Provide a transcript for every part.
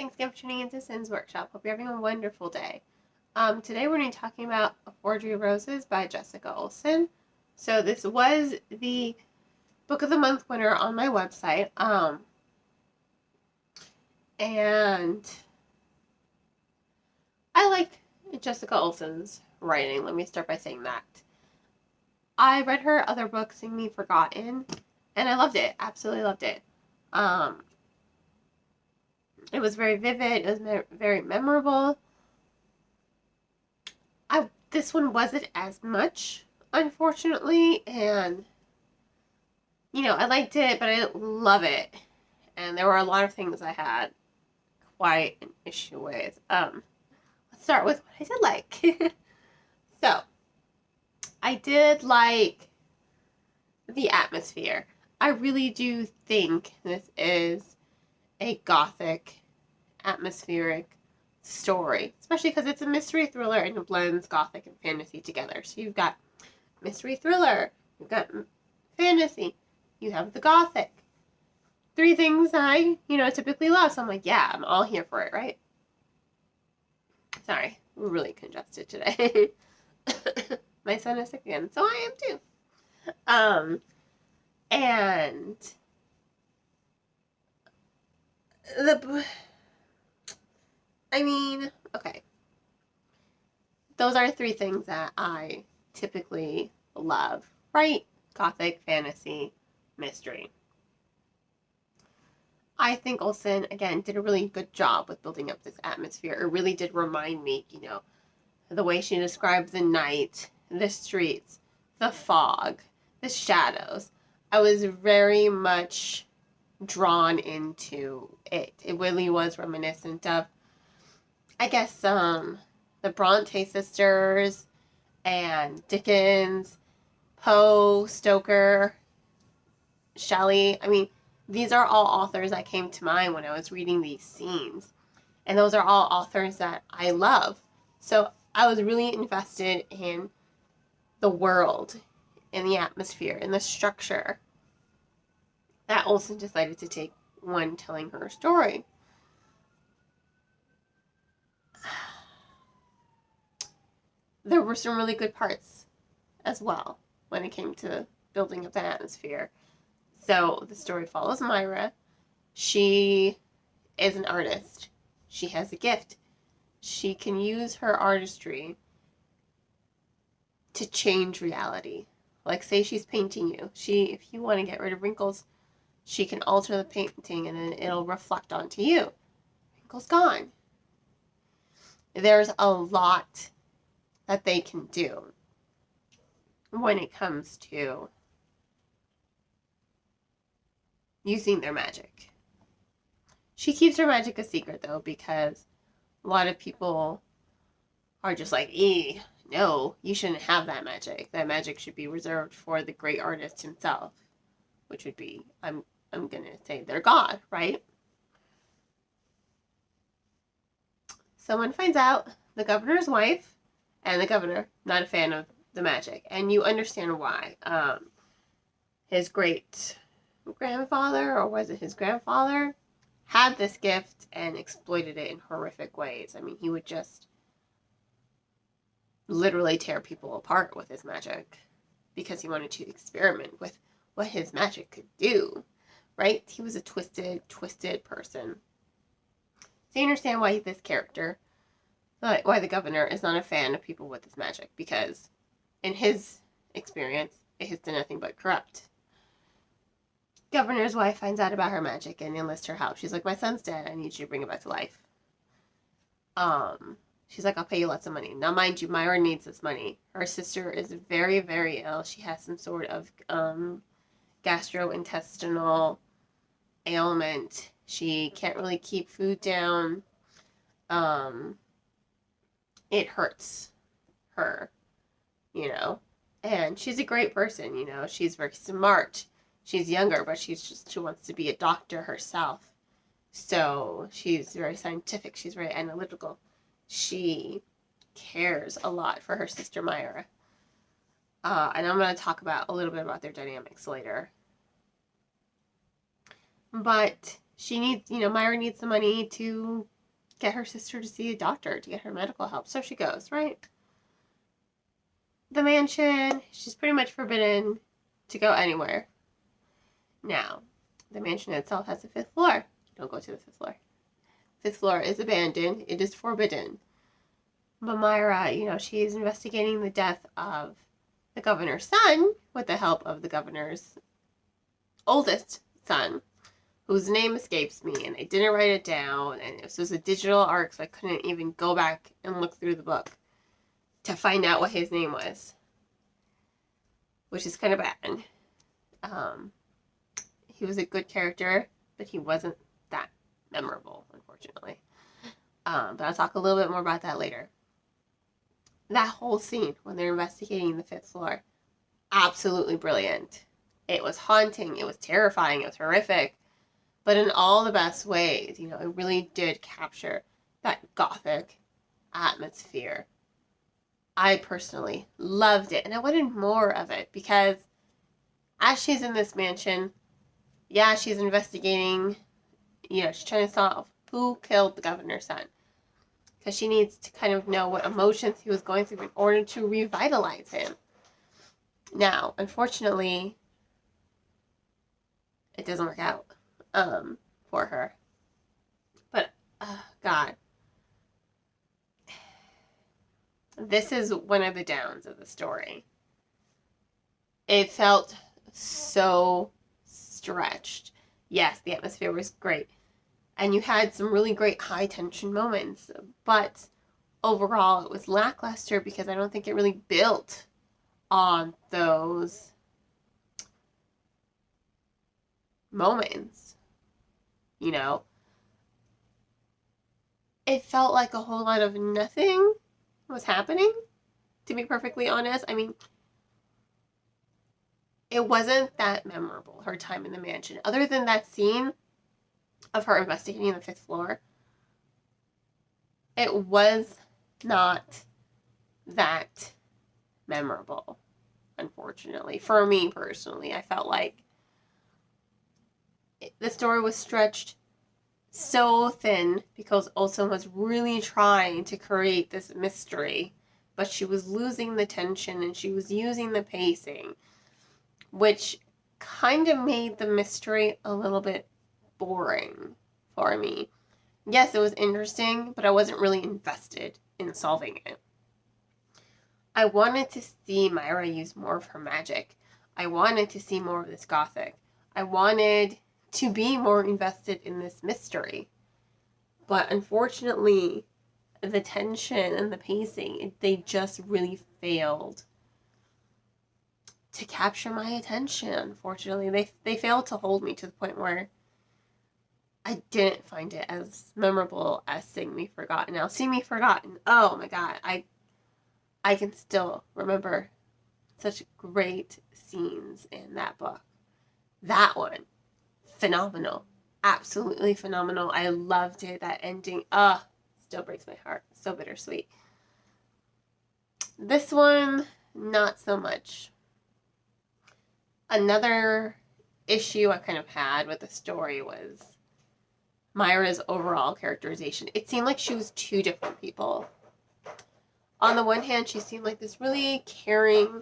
Thanks again for tuning into Sin's Workshop. Hope you're having a wonderful day. Today we're going to be talking about A Forgery of Roses by Jessica Olsen. So this was the Book of the Month winner on my website. And I like Jessica Olsen's writing. Let me start by saying that. I read her other book, Sing Me Forgotten, and I loved it. Absolutely loved it. It was very vivid. It was very memorable. This one wasn't as much, unfortunately, and I liked it, but I didn't love it. And there were a lot of things I had quite an issue with. Let's start with what I did like. So, I did like the atmosphere. I really do think this is a Gothic, atmospheric story, especially because it's a mystery thriller and it blends Gothic and fantasy together. So you've got mystery thriller, you've got fantasy, you have the Gothic. Three things I, typically love. So I'm like, yeah, I'm all here for it, right? Sorry, we're really congested today. My son is sick again, so I am too. And okay. Those are three things that I typically love, right? Gothic, fantasy, mystery. I think Olsen, again, did a really good job with building up this atmosphere. It really did remind me, the way she describes the night, the streets, the fog, the shadows. I was very much drawn into it. It really was reminiscent of, I guess, the Bronte sisters and Dickens, Poe, Stoker, Shelley. These are all authors that came to mind when I was reading these scenes. And those are all authors that I love. So I was really invested in the world, in the atmosphere, in the structure that Olsen decided to take when telling her story. There were some really good parts as well when it came to building up the atmosphere. So the story follows Myra. She is an artist. She has a gift. She can use her artistry to change reality. Like, say she's painting you. If you want to get rid of wrinkles, she can alter the painting and then it'll reflect onto you. Wrinkles gone. There's a lot that they can do when it comes to using their magic. She keeps her magic a secret, though, because a lot of people are just like, no, you shouldn't have that magic. That magic should be reserved for the great artist himself, which would be, I'm going to say, their god, right? Someone finds out the governor's wife and the governor, not a fan of the magic, and you understand why. His great-grandfather, or was it his grandfather, had this gift and exploited it in horrific ways. He would just literally tear people apart with his magic because he wanted to experiment with what his magic could do, right? He was a twisted person. So you understand why this character, why the governor is not a fan of people with his magic, because in his experience, it has done nothing but corrupt. Governor's wife finds out about her magic and enlists her help. She's like, my son's dead. I need you to bring him back to life. She's like, I'll pay you lots of money. Now, mind you, Myra needs this money. Her sister is very, very ill. She has some sort of gastrointestinal ailment. She can't really keep food down. It hurts her, And she's a great person, She's very smart. She's younger, but she wants to be a doctor herself. So she's very scientific. She's very analytical. She cares a lot for her sister Myra. And I'm going to talk a little bit about their dynamics later. But she needs, Myra needs the money to get her sister to see a doctor to get her medical help. So she goes, right? The mansion, she's pretty much forbidden to go anywhere. Now, the mansion itself has a 5th floor. Don't go to the 5th floor. 5th floor is abandoned. It is forbidden. But Myra, she's investigating the death of the governor's son with the help of the governor's oldest son, whose name escapes me, and I didn't write it down, and this was a digital arc, so I couldn't even go back and look through the book to find out what his name was, which is kind of bad. He was a good character, but he wasn't that memorable, unfortunately. But I'll talk a little bit more about that later. That whole scene when they're investigating the 5th floor, absolutely brilliant. It was haunting, it was terrifying, it was horrific, but in all the best ways. It really did capture that Gothic atmosphere. I personally loved it, and I wanted more of it, because as she's in this mansion, yeah, she's investigating, she's trying to solve who killed the governor's son, because she needs to kind of know what emotions he was going through in order to revitalize him. Now, unfortunately, it doesn't work out for her. But, God. This is one of the downs of the story. It felt so stretched. Yes, the atmosphere was great. And you had some really great high tension moments. But overall, it was lackluster because I don't think it really built on those moments. It felt like a whole lot of nothing was happening, to be perfectly honest. I mean, it wasn't that memorable, her time in the mansion. Other than that scene of her investigating the 5th floor, it was not that memorable, unfortunately. For me personally, I felt like the story was stretched so thin because Olsen was really trying to create this mystery, but she was losing the tension and she was using the pacing, which kind of made the mystery a little bit boring for me. Yes, it was interesting, but I wasn't really invested in solving it. I wanted to see Myra use more of her magic. I wanted to see more of this Gothic. I wanted to be more invested in this mystery. But unfortunately, the tension and the pacing, they just really failed to capture my attention, unfortunately. They failed to hold me to the point where I didn't find it as memorable as Sing Me Forgotten. Now, Sing Me Forgotten, oh my god, I can still remember such great scenes in that book. That one, phenomenal. Absolutely phenomenal. I loved it. That ending, still breaks my heart. So bittersweet. This one, not so much. Another issue I kind of had with the story was Myra's overall characterization. It seemed like she was two different people. On the one hand, she seemed like this really caring,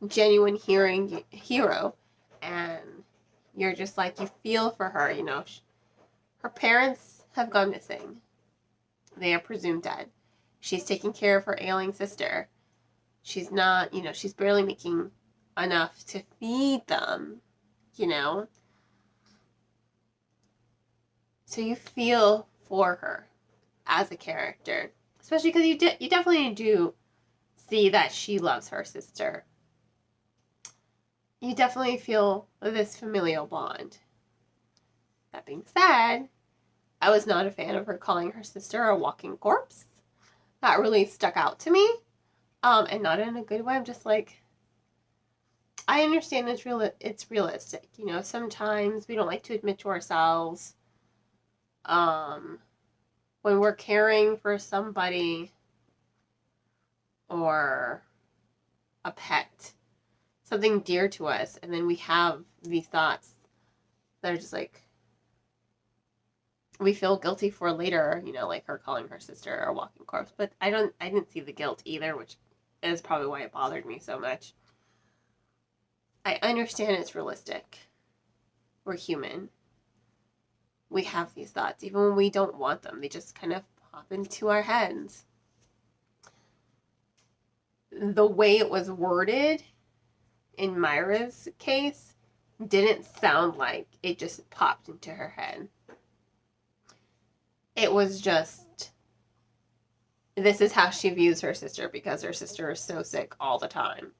genuine hero, and you're just like, you feel for her, Her parents have gone missing. They are presumed dead. She's taking care of her ailing sister. She's not, she's barely making enough to feed them, So you feel for her as a character, especially because you definitely do see that she loves her sister. You definitely feel this familial bond. That being said, I was not a fan of her calling her sister a walking corpse. That really stuck out to me, and not in a good way. I'm just like, I understand it's realistic. Sometimes we don't like to admit to ourselves when we're caring for somebody or a pet, something dear to us, and then we have these thoughts that are just like, we feel guilty for later, you know, like her calling her sister a walking corpse. But I didn't see the guilt either, which is probably why it bothered me so much. I understand it's realistic. We're human. We have these thoughts, even when we don't want them. They just kind of pop into our heads. The way it was worded in Myra's case didn't sound like it just popped into her head. It was just, this is how she views her sister because her sister is so sick all the time.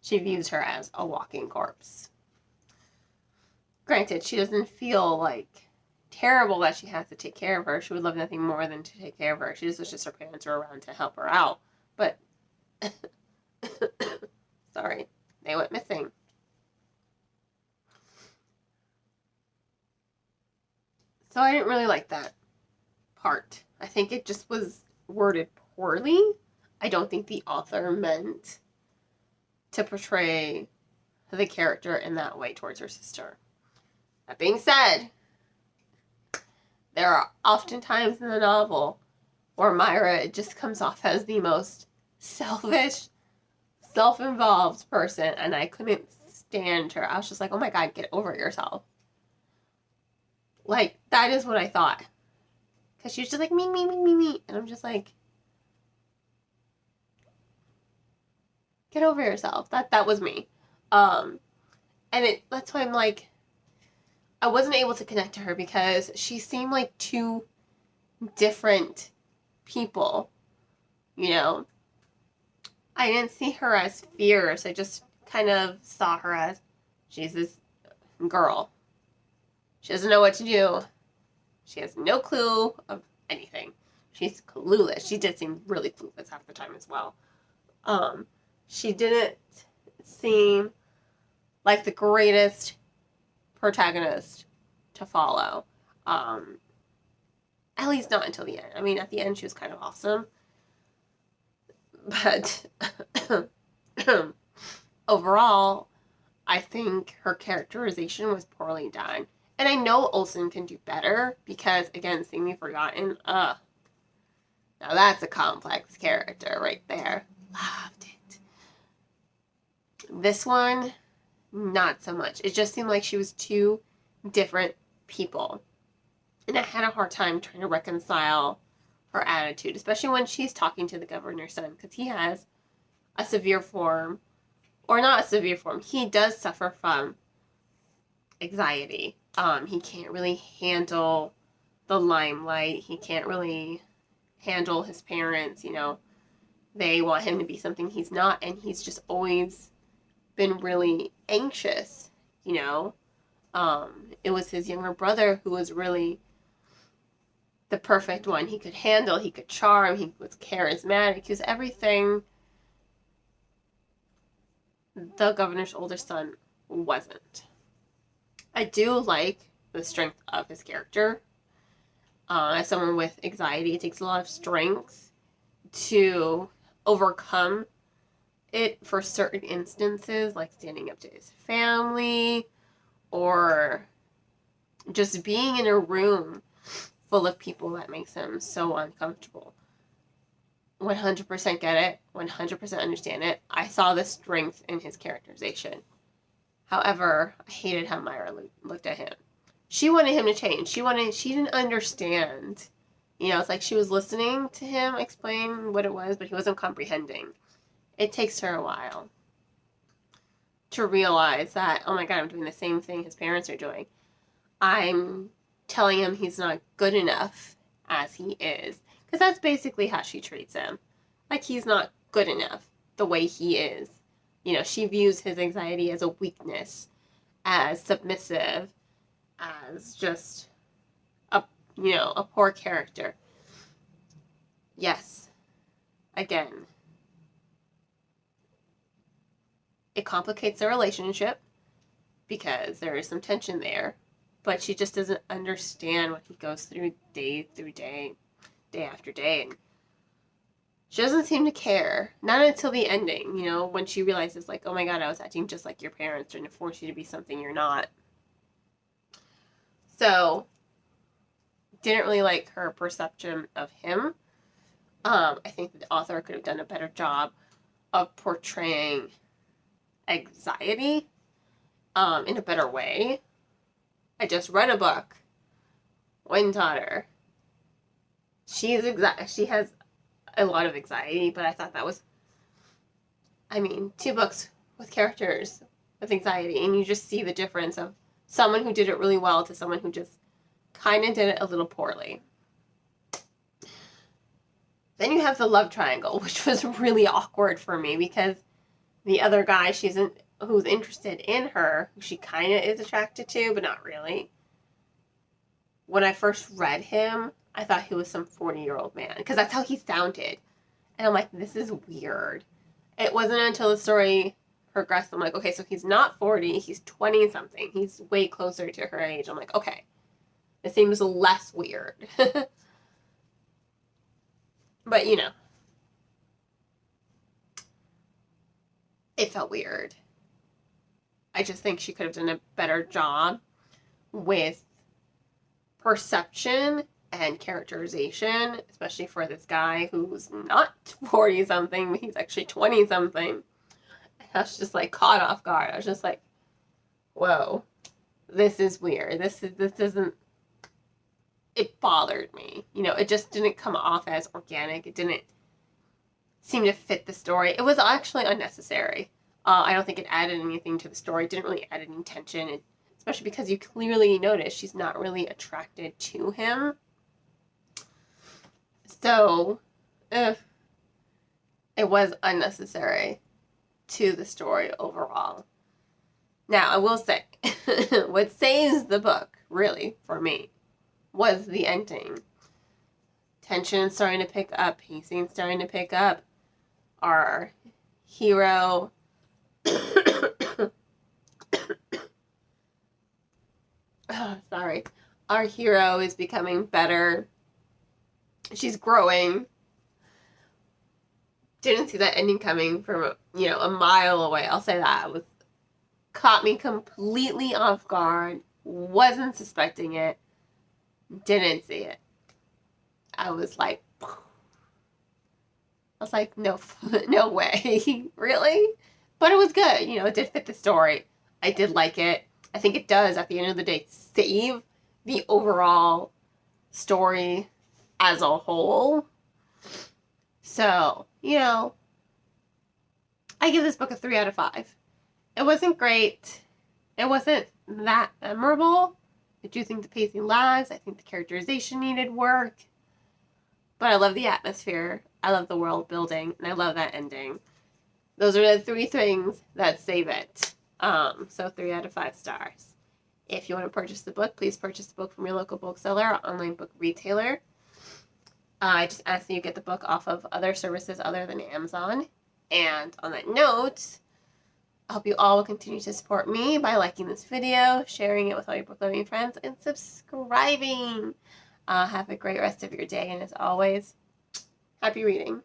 She views her as a walking corpse. Granted, she doesn't feel like terrible that she has to take care of her. She would love nothing more than to take care of her. She just wishes her parents were around to help her out. But, sorry, they went missing. So I didn't really like that part. I think it just was worded poorly. I don't think the author meant to portray the character in that way towards her sister. That being said, there are often times in the novel where Myra just comes off as the most selfish, self-involved person, and I couldn't stand her. I was just like, oh my god, get over yourself. Like, that is what I thought. Because she was just like, me. And I'm just like, get over yourself. That was me. And that's why I'm like, I wasn't able to connect to her because she seemed like two different people, you know? I didn't see her as fierce. I just kind of saw her as, she's this girl. She doesn't know what to do. She has no clue of anything. She's clueless. She did seem really clueless half the time as well. She didn't seem like the greatest protagonist to follow. At least not until the end. I mean, at the end she was kind of awesome. But overall, I think her characterization was poorly done. And I know Olsen can do better because, again, Sing Me Forgotten, now that's a complex character right there. Loved it. This one, not so much. It just seemed like she was two different people. And I had a hard time trying to reconcile her attitude, especially when she's talking to the governor's son, because he has a severe form, or not a severe form, he does suffer from anxiety. He can't really handle the limelight. He can't really handle his parents, you know. They want him to be something he's not, and he's just always been really anxious, you know. It was his younger brother who was really the perfect one. He could handle, he could charm, he was charismatic, he was everything the governor's older son wasn't. I do like the strength of his character. As someone with anxiety, it takes a lot of strength to overcome it for certain instances, like standing up to his family, or just being in a room full of people that makes him so uncomfortable. 100% get it, 100% understand it. I saw the strength in his characterization. However, I hated how Myra looked at him. She wanted him to change. She didn't understand. You know, it's like she was listening to him explain what it was, but he wasn't comprehending. It takes her a while to realize that, oh my god, I'm doing the same thing his parents are doing. I'm telling him he's not good enough as he is. Because that's basically how she treats him. Like, he's not good enough the way he is. You know, she views his anxiety as a weakness, as submissive, as just a poor character. Yes. Again, it complicates their relationship because there is some tension there, but she just doesn't understand what he goes through day after day. And she doesn't seem to care. Not until the ending, you know, when she realizes, like, oh my god, I was acting just like your parents, trying to force you to be something you're not. So, didn't really like her perception of him. I think the author could have done a better job of portraying anxiety in a better way. I just read a book. Wind Daughter. She has a lot of anxiety, but I thought that was, I mean, 2 books with characters with anxiety, and you just see the difference of someone who did it really well to someone who just kind of did it a little poorly. Then you have the love triangle, which was really awkward for me because the other guy who's interested in her, who she kind of is attracted to, but not really. When I first read him, I thought he was some 40-year-old man because that's how he sounded. And I'm like, this is weird. It wasn't until the story progressed, I'm like, okay, so he's not 40, he's 20-something. He's way closer to her age. I'm like, okay, it seems less weird. But, you know, it felt weird. I just think she could have done a better job with perception and characterization, especially for this guy who's not 40-something, but he's actually 20-something. I was just like caught off guard. I was just like, whoa, this is weird. This isn't, it bothered me. You know, it just didn't come off as organic. It didn't seem to fit the story. It was actually unnecessary. I don't think it added anything to the story. It didn't really add any tension, especially because you clearly notice she's not really attracted to him. So, it was unnecessary to the story overall. Now, I will say, what saves the book, really, for me, was the ending. Tension starting to pick up, pacing starting to pick up. Our hero Our hero is becoming better. She's growing. Didn't see that ending coming from, a mile away. I'll say that. It caught me completely off guard. Wasn't suspecting it. Didn't see it. I was like, no, no way. Really? But it was good. It did fit the story. I did like it. I think it does, at the end of the day, save the overall story as a whole. So, I give this book a 3 out of 5. It wasn't great. It wasn't that memorable. I do think the pacing lags. I think the characterization needed work. But I love the atmosphere. I love the world building. And I love that ending. Those are the 3 things that save it. So 3 out of 5 stars. If you want to purchase the book, please purchase the book from your local bookseller or online book retailer. I just ask that you get the book off of other services other than Amazon. And on that note, I hope you all will continue to support me by liking this video, sharing it with all your book-loving friends, and subscribing. Have a great rest of your day, and as always, happy reading.